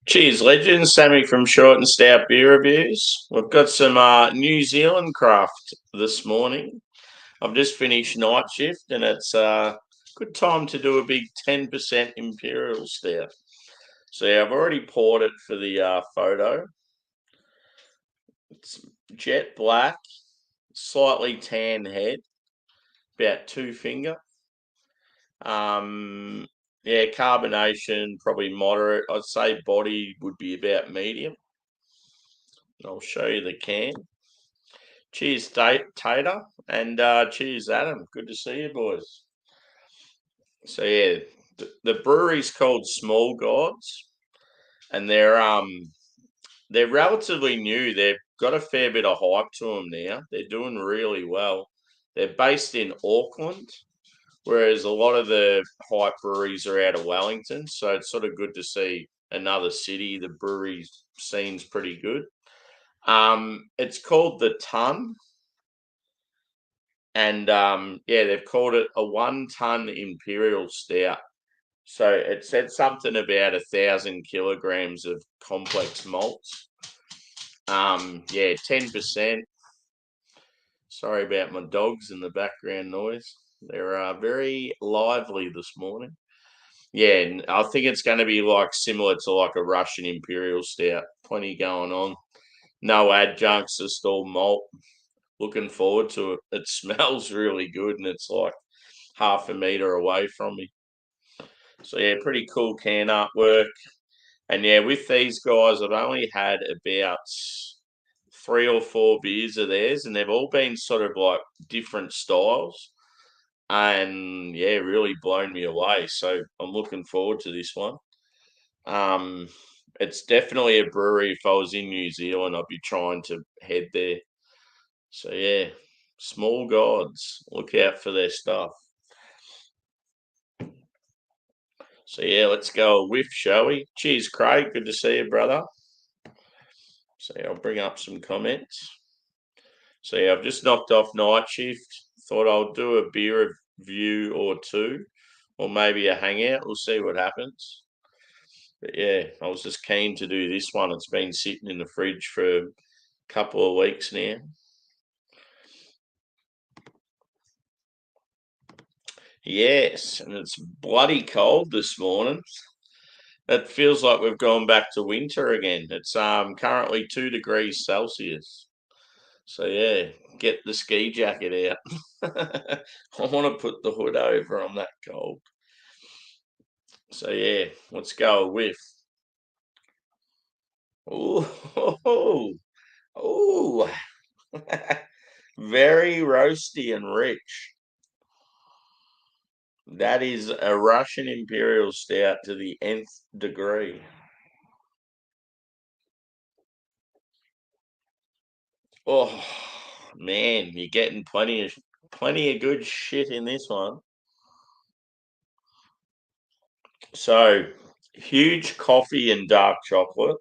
Cheers, legends. Sammy from Short and Stout Beer Reviews. We've got some New Zealand craft this morning. I've just finished night shift and it's a good time to do a big 10% Imperial Stout. So yeah, I've already poured it for the photo. It's jet black, slightly tan head, about 2 finger. Yeah, carbonation, probably moderate. I'd say body would be about medium. I'll show you the can. Cheers, Tater, and cheers, Adam. Good to see you, boys. So yeah, the brewery's called Small Gods, and they're relatively new. They've got a fair bit of hype to them now. They're doing really well. They're based in Auckland, whereas a lot of the hype breweries are out of Wellington. So it's sort of good to see another city. The brewery scene's pretty good. It's called the TUN. And yeah, they've called it a 1 ton Imperial Stout. So it said something about 1,000 kilograms of complex malts. Yeah, 10%. Sorry about my dogs and the background noise. They're very lively this morning. Yeah, and I think it's going to be like similar to like a Russian Imperial Stout. Plenty going on. No adjuncts, just all malt. Looking forward to it. It smells really good and it's like half a meter away from me. So yeah, pretty cool can artwork. And yeah, with these guys, I've only had about 3 or 4 beers of theirs, and they've all been sort of like different styles. And yeah, really blown me away. So I'm looking forward to this one. Um, it's definitely a brewery. If I was in New Zealand, I'd be trying to head there. So yeah, Small Gods. Look out for their stuff. So yeah, let's go a whiff, shall we? Cheers, Craig. Good to see you, brother. So yeah, I'll bring up some comments. So yeah, I've just knocked off night shift. Thought I'll do a beer review or two, or maybe a hangout. We'll see what happens. But yeah, I was just keen to do this one. It's been sitting in the fridge for a couple of weeks now. Yes, and it's bloody cold this morning. It feels like we've gone back to winter again. It's currently 2 degrees Celsius. So yeah, get the ski jacket out. I want to put the hood over. I'm that cold. So yeah, let's go with. Ooh, ooh, very roasty and rich. That is a Russian Imperial Stout to the nth degree. Oh man, you're getting plenty of good shit in this one. So huge coffee and dark chocolate.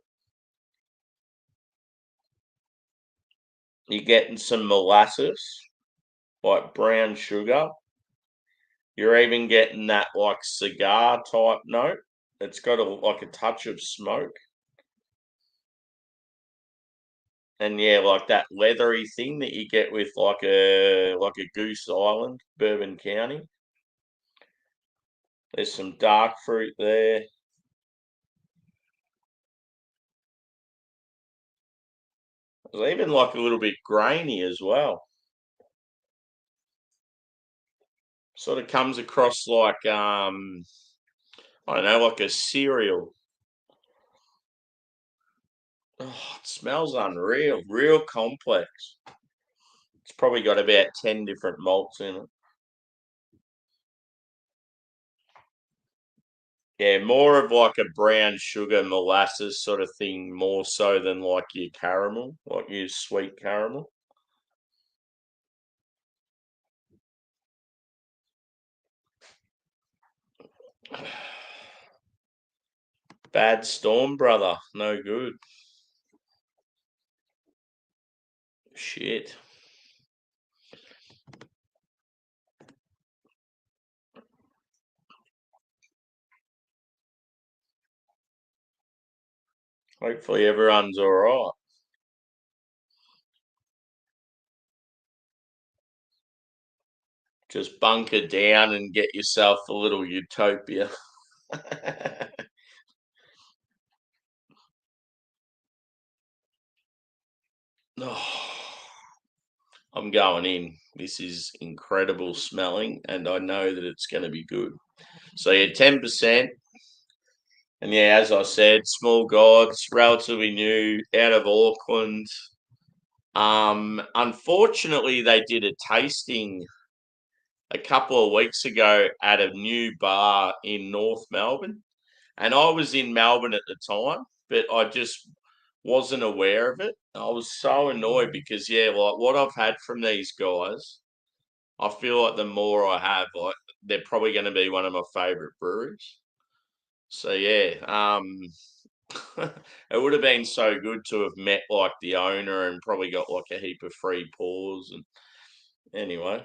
You're getting some molasses, like brown sugar. You're even getting that like cigar type note. It's got like a touch of smoke. And yeah, like that leathery thing that you get with like a Goose Island, Bourbon County. There's some dark fruit there. There's even like a little bit grainy as well. Sort of comes across like I don't know, like a cereal. Oh, it smells unreal, real complex. It's probably got about 10 different malts in it. Yeah, more of like a brown sugar molasses sort of thing, more so than like your caramel, like your sweet caramel. Bad storm, brother. No good. Shit. Hopefully everyone's all right. Just bunker down and get yourself a little utopia. Oh, I'm going in. This is incredible smelling, and I know that it's going to be good. So yeah, 10%. And yeah, as I said, small gods, relatively new, out of Auckland. Unfortunately, they did a tasting a couple of weeks ago at a new bar in North Melbourne, and I was in Melbourne at the time, but I just wasn't aware of it. I was so annoyed because yeah, like what I've had from these guys, I feel like the more I have, like they're probably going to be one of my favourite breweries. So yeah, it would have been so good to have met like the owner and probably got like a heap of free pours. And anyway,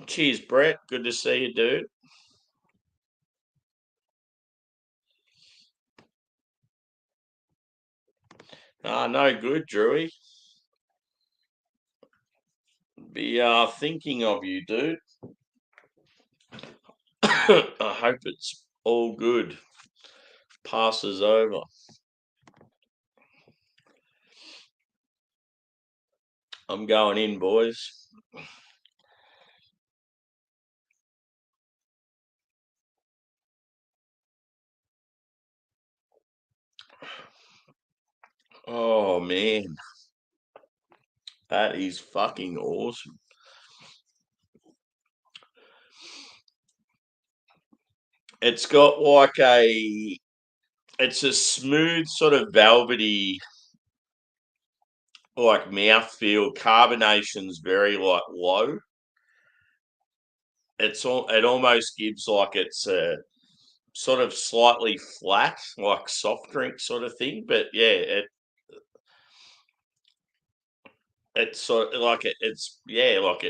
cheers, Brett. Good to see you, dude. No good, Drewy. Be thinking of you, dude. I hope it's all good. Passes over. I'm going in, boys. Oh man, that is fucking awesome. It's got like it's a smooth sort of velvety like mouthfeel. Carbonation's very like low. It almost gives like it's a sort of slightly flat, like soft drink sort of thing. But yeah, it's sort of like it's yeah, like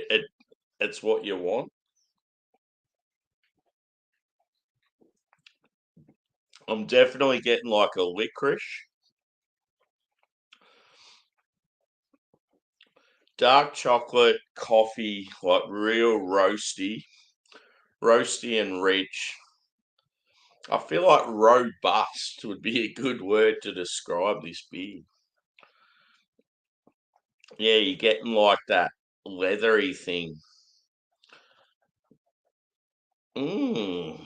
it's what you want. I'm definitely getting like a licorice, dark chocolate, coffee, like real roasty and rich. I feel like robust would be a good word to describe this beer. Yeah, you're getting like that leathery thing. Mmm.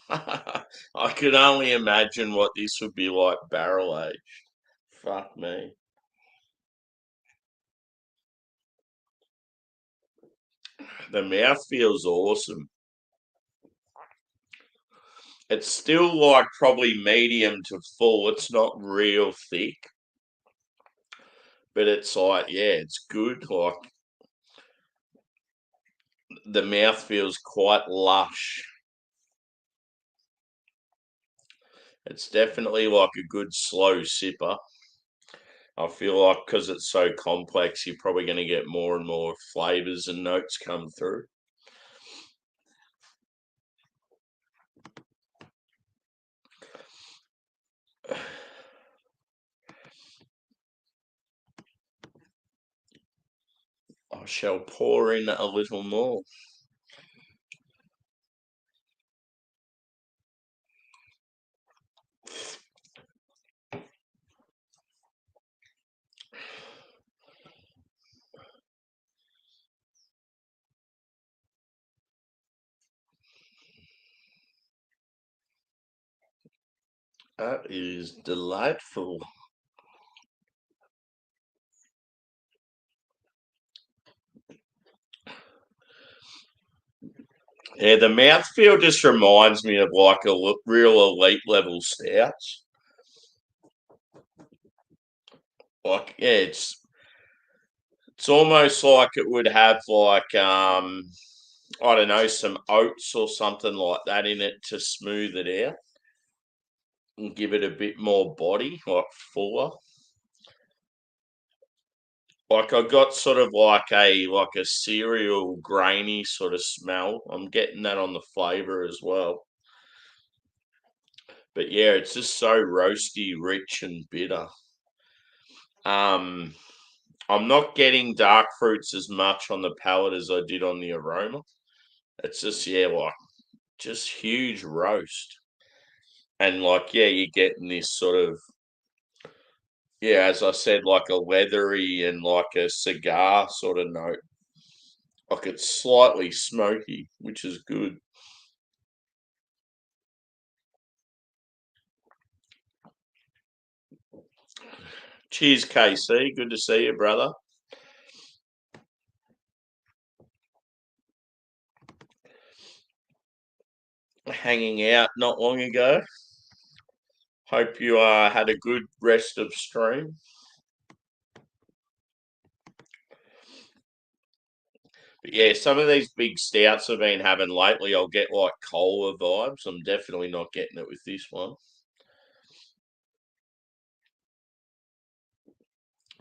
I could only imagine what this would be like barrel aged. Fuck me. The mouth feels awesome. It's still like probably medium to full. It's not real thick, but it's like, yeah, it's good. Like the mouth feels quite lush. It's definitely like a good slow sipper. I feel like because it's so complex, you're probably going to get more and more flavors and notes come through. I shall pour in a little more. That is delightful. Yeah, the mouthfeel just reminds me of like a real elite level stouts. Like, yeah, it's almost like it would have like I don't know, some oats or something like that in it to smooth it out and give it a bit more body, like fuller. Like I got sort of like a cereal grainy sort of smell. I'm getting that on the flavour as well. But yeah, it's just so roasty, rich, and bitter. I'm not getting dark fruits as much on the palate as I did on the aroma. It's just like just huge roast, and you're getting this sort of as I said, like a leathery and like a cigar sort of note. Like it's slightly smoky, which is good. Cheers, KC. Good to see you, brother. Hanging out not long ago. Hope you had a good rest of stream. But yeah, some of these big stouts I've been having lately, I'll get like cola vibes. I'm definitely not getting it with this one.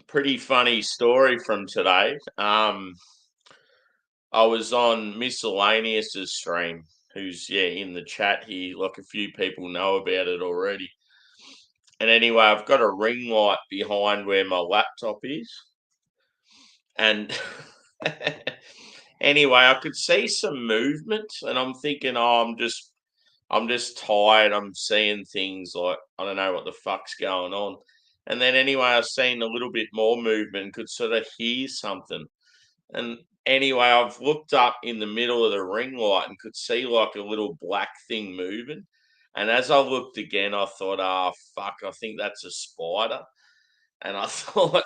Pretty funny story from today. I was on Miscellaneous's stream, who's in the chat here. Like a few people know about it already. And anyway, I've got a ring light behind where my laptop is, and anyway, I could see some movement, and I'm thinking, oh, I'm just tired. I'm seeing things like I don't know what the fuck's going on. And then anyway, I seen a little bit more movement, could sort of hear something. And anyway, I've looked up in the middle of the ring light and could see like a little black thing moving. And as I looked again, I thought, oh fuck, I think that's a spider. And I thought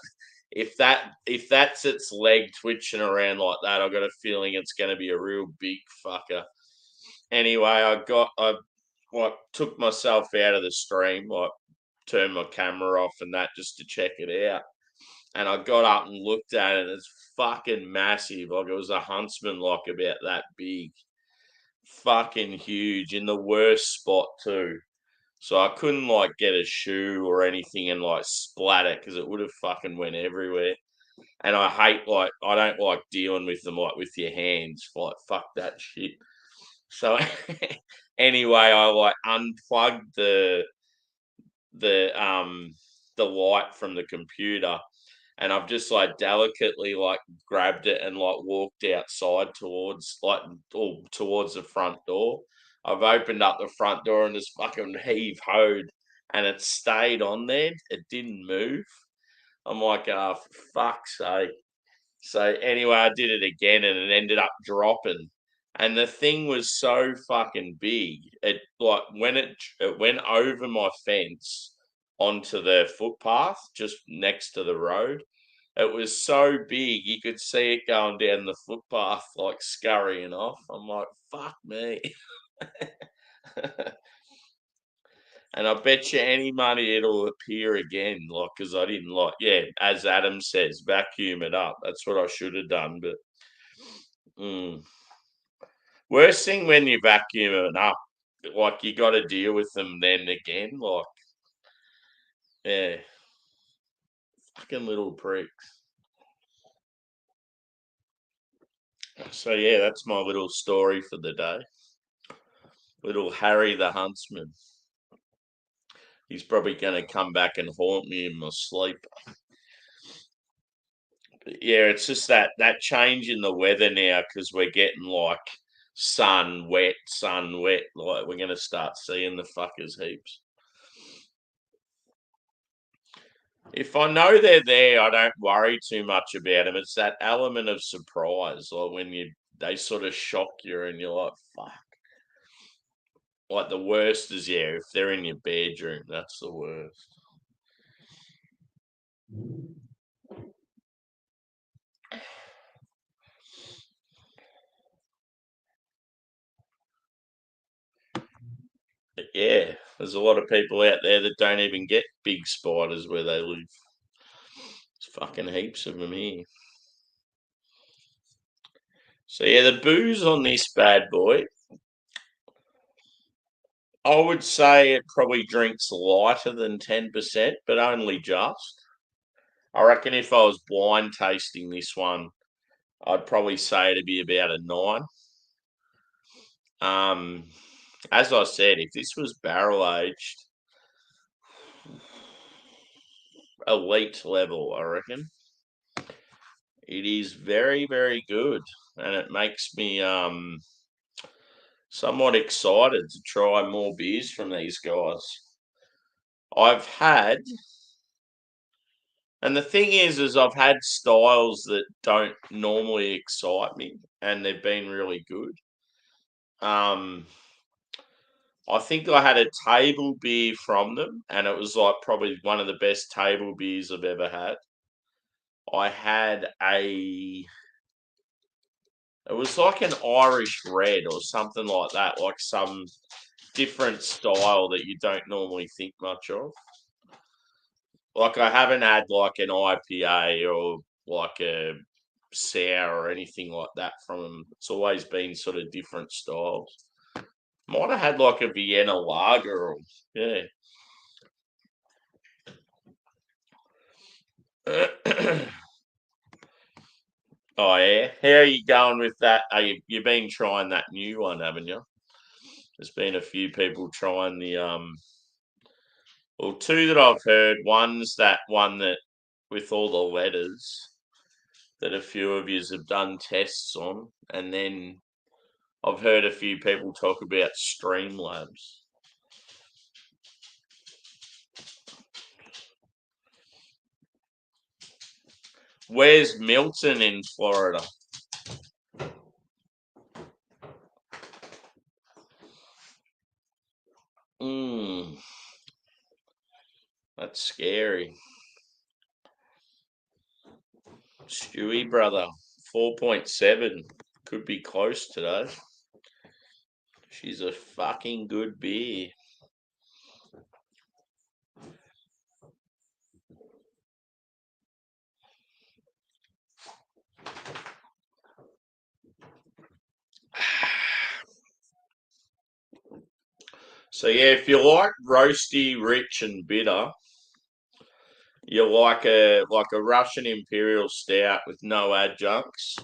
if that's its leg twitching around like that, I've got a feeling it's gonna be a real big fucker. Anyway, I like took myself out of the stream, like turned my camera off and that just to check it out. And I got up and looked at it. And it's fucking massive. Like it was a huntsman, like about that big, fucking huge in the worst spot too. So I couldn't like get a shoe or anything and like splat it because it would have fucking went everywhere. And I hate I don't like dealing with them like with your hands. Like fuck that shit. So anyway, I like unplugged the the light from the computer, and I've just like delicately like grabbed it and like walked outside towards the front door. I've opened up the front door and just fucking heave hoed, and it stayed on there. It didn't move. I'm like, oh, for fuck's sake. So anyway, I did it again and it ended up dropping. And the thing was so fucking big. It like when it went over my fence onto the footpath just next to the road. It was so big you could see it going down the footpath like scurrying off. I'm like, fuck me. And I bet you any money it'll appear again, like because I didn't as Adam says, vacuum it up. That's what I should have done, but mm. Worst thing when you vacuum it up, like you got to deal with them then again, like yeah, fucking little pricks. So yeah, that's my little story for the day. Little Harry the Huntsman. He's probably going to come back and haunt me in my sleep. But yeah, it's just that change in the weather now because we're getting like sun, wet, sun, wet. Like we're going to start seeing the fuckers heaps. If I know they're there, I don't worry too much about them. It's that element of surprise, like when they sort of shock you and you're like, fuck. Like the worst is if they're in your bedroom, that's the worst. But yeah, there's a lot of people out there that don't even get big spiders where they live. There's fucking heaps of them here. So yeah, the booze on this bad boy, I would say it probably drinks lighter than 10%, but only just. I reckon if I was blind tasting this one, I'd probably say it'd be about a 9. Um, as I said, if this was barrel aged, elite level, I reckon. It is very, very good, and it makes me somewhat excited to try more beers from these guys. I've had, and the thing is I've had styles that don't normally excite me, and they've been really good. I think I had a table beer from them, and it was like probably one of the best table beers I've ever had. I had it was like an Irish red or something like that, like some different style that you don't normally think much of. Like I haven't had like an IPA or like a sour or anything like that from them. It's always been sort of different styles. Might have had like a Vienna lager or yeah. Oh yeah, how are you going with that? You've been trying that new one, haven't you? There's been a few people trying the well, two that I've heard. One's that one that with all the letters that a few of yous have done tests on, and then I've heard a few people talk about Streamlabs. Where's Milton in Florida? That's scary. Stewie, brother, 4.7. Could be close today. She's a fucking good beer. So yeah, if you like roasty, rich, and bitter, you like a Russian Imperial stout with no adjuncts,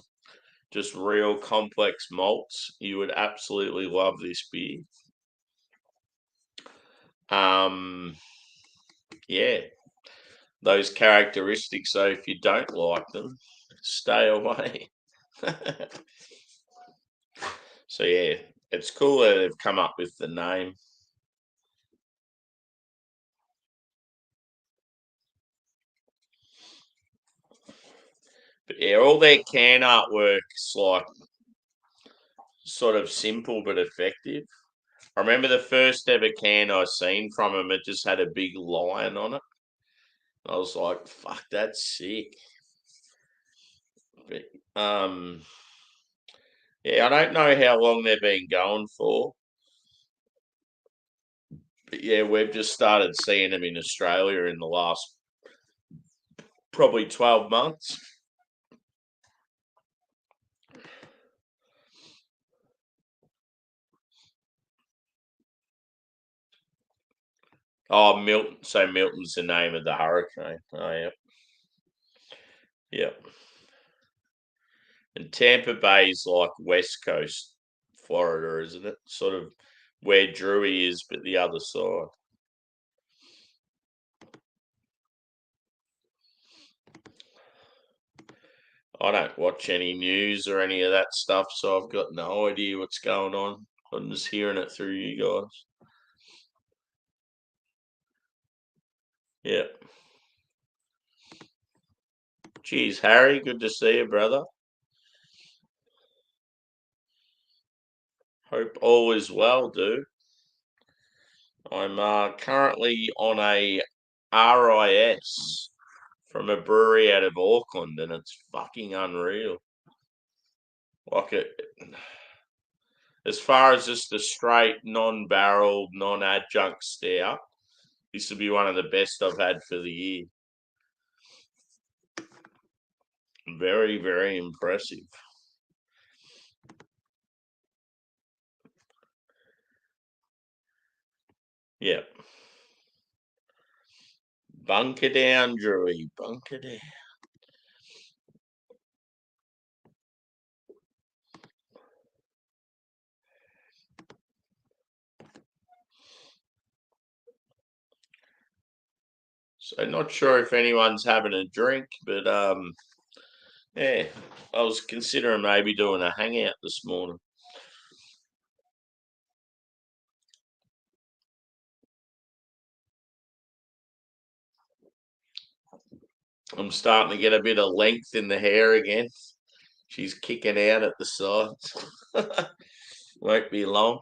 just real complex malts. You would absolutely love this beer. Yeah, those characteristics. So if you don't like them, stay away. So yeah, it's cool that they've come up with the name. But yeah, all their can artwork's like sort of simple but effective. I remember the first ever can I seen from them, it just had a big lion on it. I was like, fuck, that's sick. But, yeah, I don't know how long they've been going for. But yeah, we've just started seeing them in Australia in the last probably 12 months. Oh, Milton. So Milton's the name of the hurricane. Oh, yeah. Yep. And Tampa Bay's like West Coast Florida, isn't it? Sort of where Drewy is, but the other side. I don't watch any news or any of that stuff, so I've got no idea what's going on. I'm just hearing it through you guys. Yeah. Geez, Harry, good to see you, brother. Hope all is well, dude. I'm currently on a RIS from a brewery out of Auckland, and it's fucking unreal. Like it, as far as just a straight, non-barreled, non-adjunct stout, this would be one of the best I've had for the year. Very, very impressive. Yeah. Bunker down, Drewy. Bunker down. So not sure if anyone's having a drink, but yeah, I was considering maybe doing a hangout this morning. I'm starting to get a bit of length in the hair again. She's kicking out at the sides. Won't be long.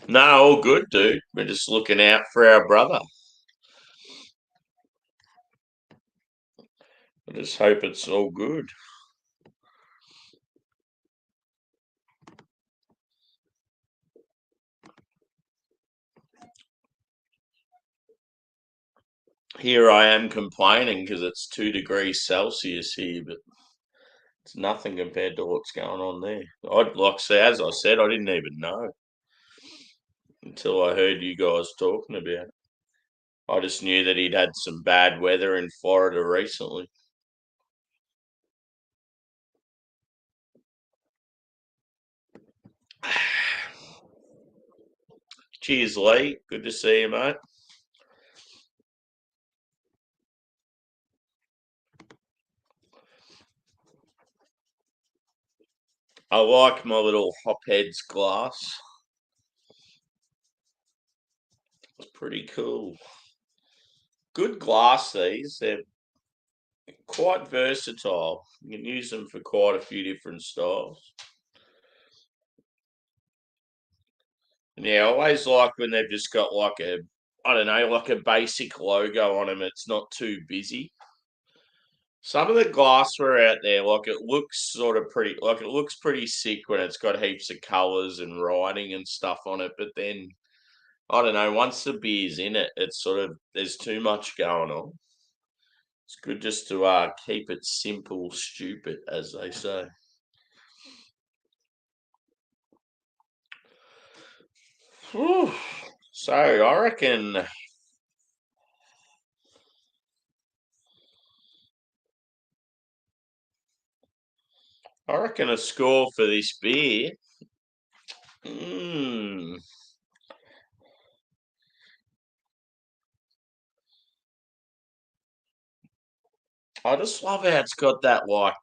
No, all good, dude. We're just looking out for our brother. I just hope it's all good. Here I am complaining because it's 2 degrees Celsius here, but it's nothing compared to what's going on there. As I said, I didn't even know until I heard you guys talking about it. I just knew that he'd had some bad weather in Florida recently. Cheers, Lee. Good to see you, mate. I like my little Hopheads glass. It's pretty cool. Good glass, these. They're quite versatile. You can use them for quite a few different styles. And yeah, I always like when they've just got like I don't know, like a basic logo on them. It's not too busy. Some of the glassware out there, like it looks sort of pretty, like it looks pretty sick when it's got heaps of colours and writing and stuff on it. But then I don't know, once the beer's in it, it's sort of there's too much going on. It's good just to keep it simple, stupid, as they say. Whew. So I reckon a score for this beer. Mm, I just love how it's got that like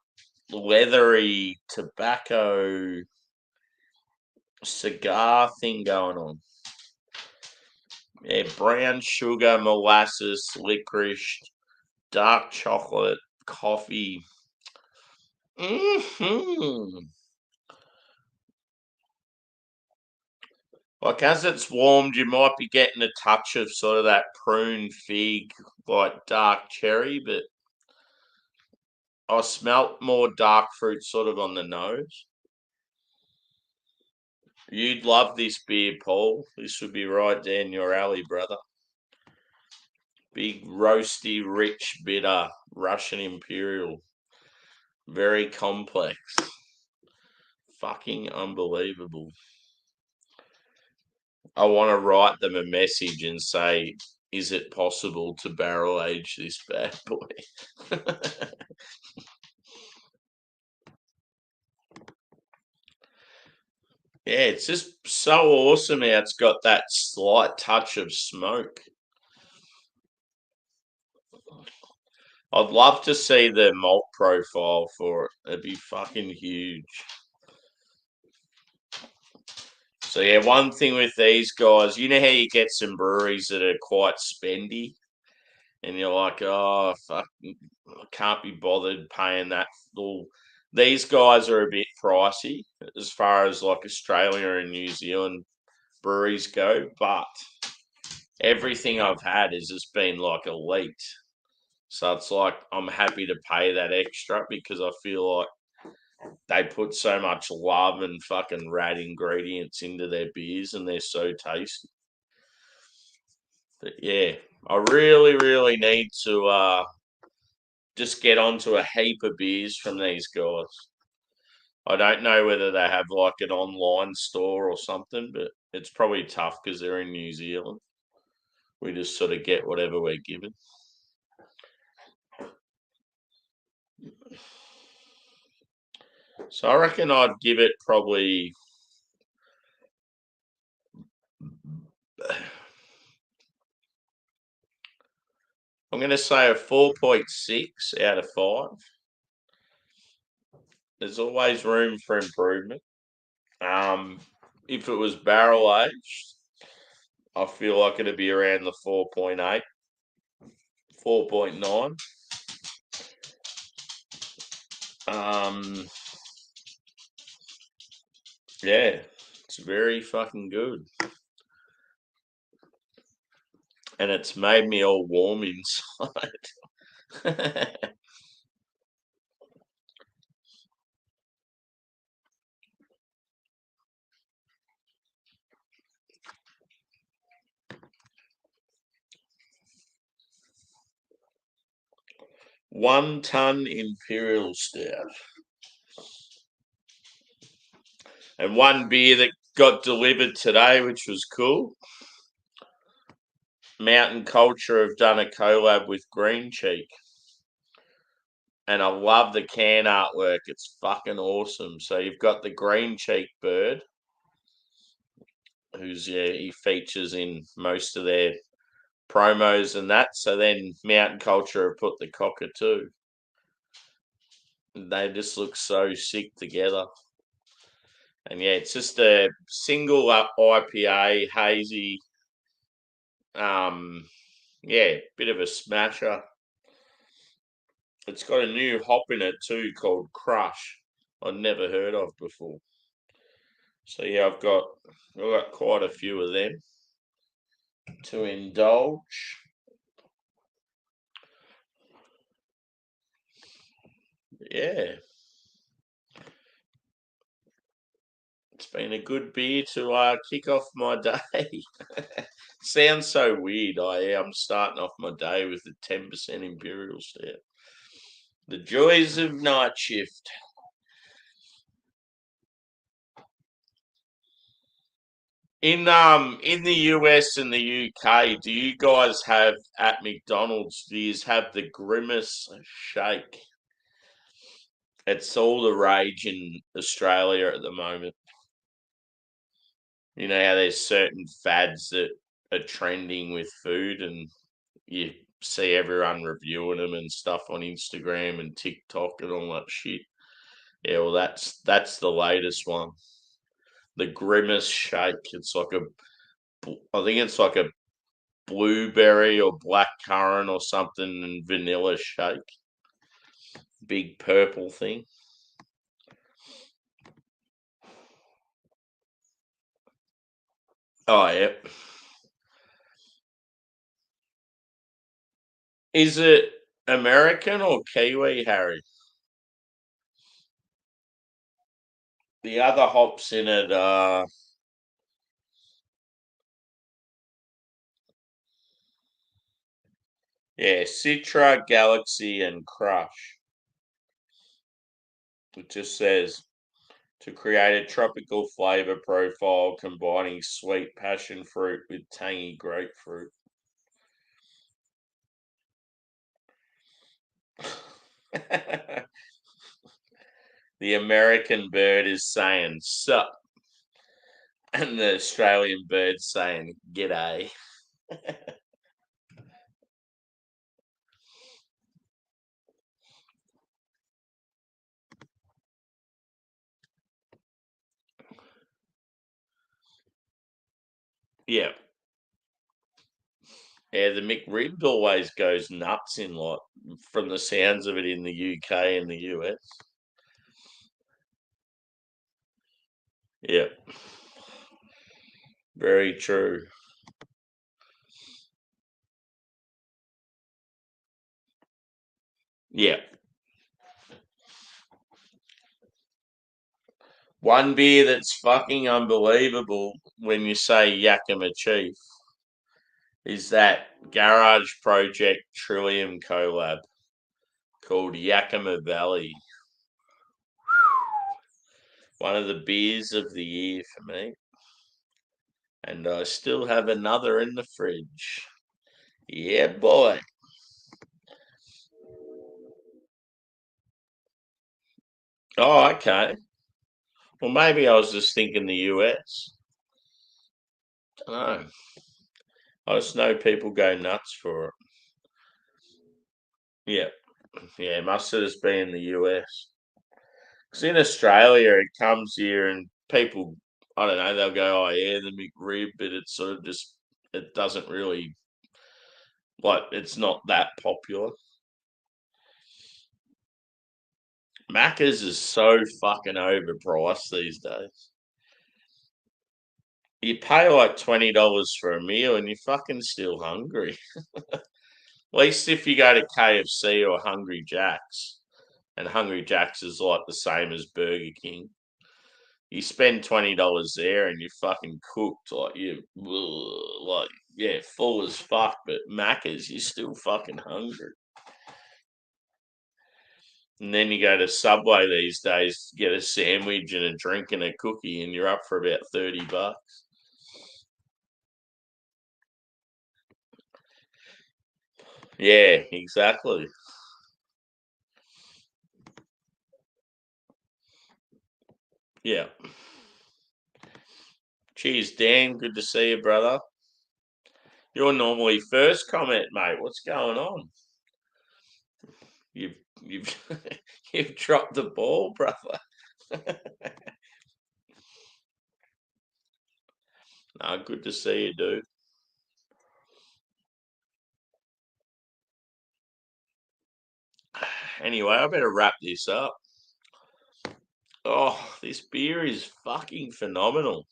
leathery tobacco cigar thing going on. Yeah, brown sugar, molasses, licorice, dark chocolate, coffee. Hmm. Like as it's warmed, you might be getting a touch of sort of that prune fig, like dark cherry, but I smelt more dark fruit sort of on the nose. You'd love this beer, Paul. This would be right down your alley, brother. Big, roasty, rich, bitter Russian Imperial. Very complex. Fucking unbelievable. I want to write them a message and say, is it possible to barrel age this bad boy? Yeah, it's just so awesome how it's got that slight touch of smoke. I'd love to see the malt profile for it. It'd be fucking huge. So yeah, one thing with these guys, you know how you get some breweries that are quite spendy, and you're like, oh fuck, I can't be bothered paying that. Well, these guys are a bit pricey as far as like Australia and New Zealand breweries go, but everything I've had has just been like elite. So it's like I'm happy to pay that extra because I feel like they put so much love and fucking rad ingredients into their beers and they're so tasty. But yeah, I really, really need to just get onto a heap of beers from these guys. I don't know whether they have like an online store or something, but it's probably tough because they're in New Zealand. We just sort of get whatever we're given. So I reckon I'd give it probably I'm going to say a 4.6 out of 5. There's always room for improvement. If it was barrel aged, I feel like it'd be around the 4.8, 4.9. Yeah, it's very fucking good. And it's made me all warm inside. 1 ton Imperial Stout. And one beer that got delivered today, which was cool. Mountain Culture have done a collab with Green Cheek. And I love the can artwork. It's fucking awesome. So you've got the Green Cheek bird, he features in most of their promos and that. So then Mountain Culture have put the cockatoo. They just look so sick together. And yeah, it's just a single IPA, hazy. Bit of a smasher. It's got a new hop in it too called Crush. I'd never heard of before. So yeah, I've got quite a few of them to indulge. Yeah. It's been a good beer to kick off my day. Sounds so weird. I'm starting off my day with a 10% Imperial Stout. The joys of night shift. In the US and the UK, do you guys have at McDonald's? Do you have the Grimace shake? It's all the rage in Australia at the moment. You know how there's certain fads that are trending with food, and you see everyone reviewing them and stuff on Instagram and TikTok and all that shit. Yeah, well, that's the latest one. The Grimace shake. I think it's like a blueberry or black currant or something and vanilla shake. Big purple thing. Oh, yeah. Is it American or Kiwi, Harry? The other hops in it are Citra, Galaxy, and Crush. It just says to create a tropical flavor profile combining sweet passion fruit with tangy grapefruit. The American bird is saying sup, and the Australian bird saying g'day. Yeah. Yeah, the McRib always goes nuts in from the sounds of it in the UK and the US. Yeah. Very true. Yeah. One beer that's fucking unbelievable when you say Yakima Chief is that Garage Project Trillium collab called Yakima Valley. One of the beers of the year for me. And I still have another in the fridge. Yeah, boy. Oh, okay. Well, maybe I was just thinking the US. I don't know. I just know people go nuts for it. Yeah. Yeah, it must have just been the US. Because in Australia, it comes here and people, I don't know, they'll go, oh, yeah, the McRib, but it's sort of just, it doesn't really, like, it's not that popular. Macca's is so fucking overpriced these days. You pay like $20 for a meal and you're fucking still hungry. At least if you go to KFC or Hungry Jack's, and Hungry Jack's is like the same as Burger King. You spend $20 there and you're fucking cooked, like you, like yeah, full as fuck. But Macca's, you're still fucking hungry. And then you go to Subway these days, get a sandwich and a drink and a cookie, and you're up for about $30. Yeah, exactly. Yeah. Cheers, Dan. Good to see you, brother. You're normally first comment, mate. What's going on? You've you've you've dropped the ball, brother. No, good to see you, dude. Anyway, I better wrap this up. Oh, this beer is fucking phenomenal.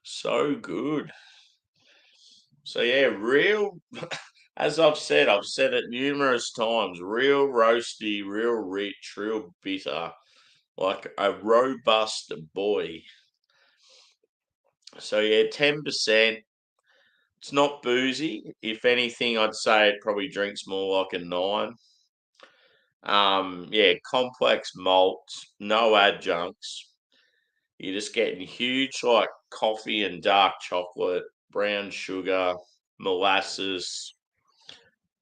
So good. So yeah, real as I've said it numerous times, real roasty, real rich, real bitter, like a robust boy. So yeah, 10%. It's not boozy. If anything, I'd say it probably drinks more like a 9. Yeah, complex malts, no adjuncts. You're just getting huge like coffee and dark chocolate, brown sugar, molasses,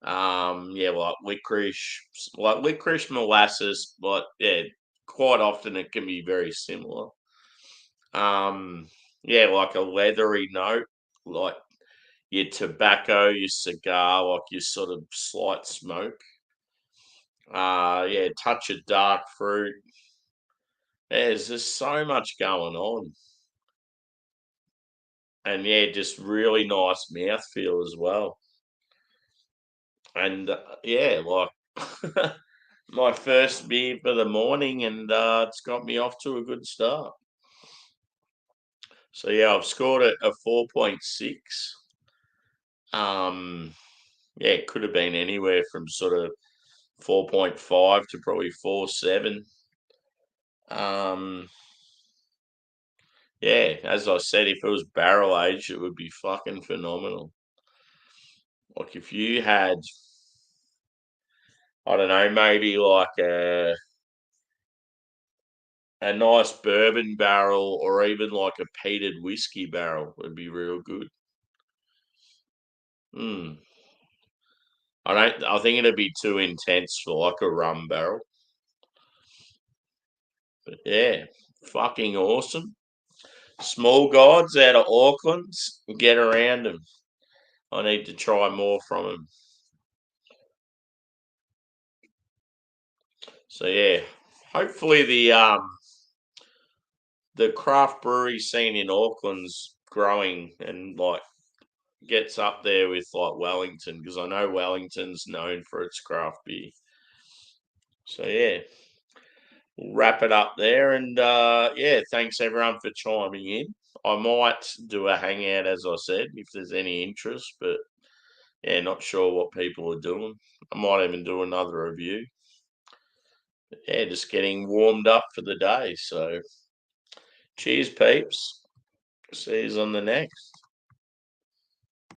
yeah, like licorice molasses, but yeah, quite often it can be very similar. Yeah, like a leathery note, like your tobacco, your cigar, like your sort of slight smoke. Yeah, touch of dark fruit. There's just so much going on. And yeah, just really nice mouthfeel as well. And yeah, like my first beer for the morning, and it's got me off to a good start. So yeah, I've scored it a 4.6. Um, yeah, it could have been anywhere from sort of 4.5 to probably 4.7. Um, yeah, as I said, if it was barrel aged, it would be fucking phenomenal. Like if you had, I don't know, maybe like a nice bourbon barrel or even like a peated whiskey barrel would be real good. Mm. I think it'd be too intense for like a rum barrel. But yeah, fucking awesome. Small gods out of Auckland, get around them. I need to try more from them. So yeah, hopefully the craft brewery scene in Auckland's growing and like gets up there with like Wellington, because I know Wellington's known for its craft beer. So yeah, we'll wrap it up there, and yeah, thanks everyone for chiming in. I might do a hangout, as I said, if there's any interest, but yeah, not sure what people are doing. I might even do another review. But yeah, just getting warmed up for the day. So cheers, peeps. See you on the next.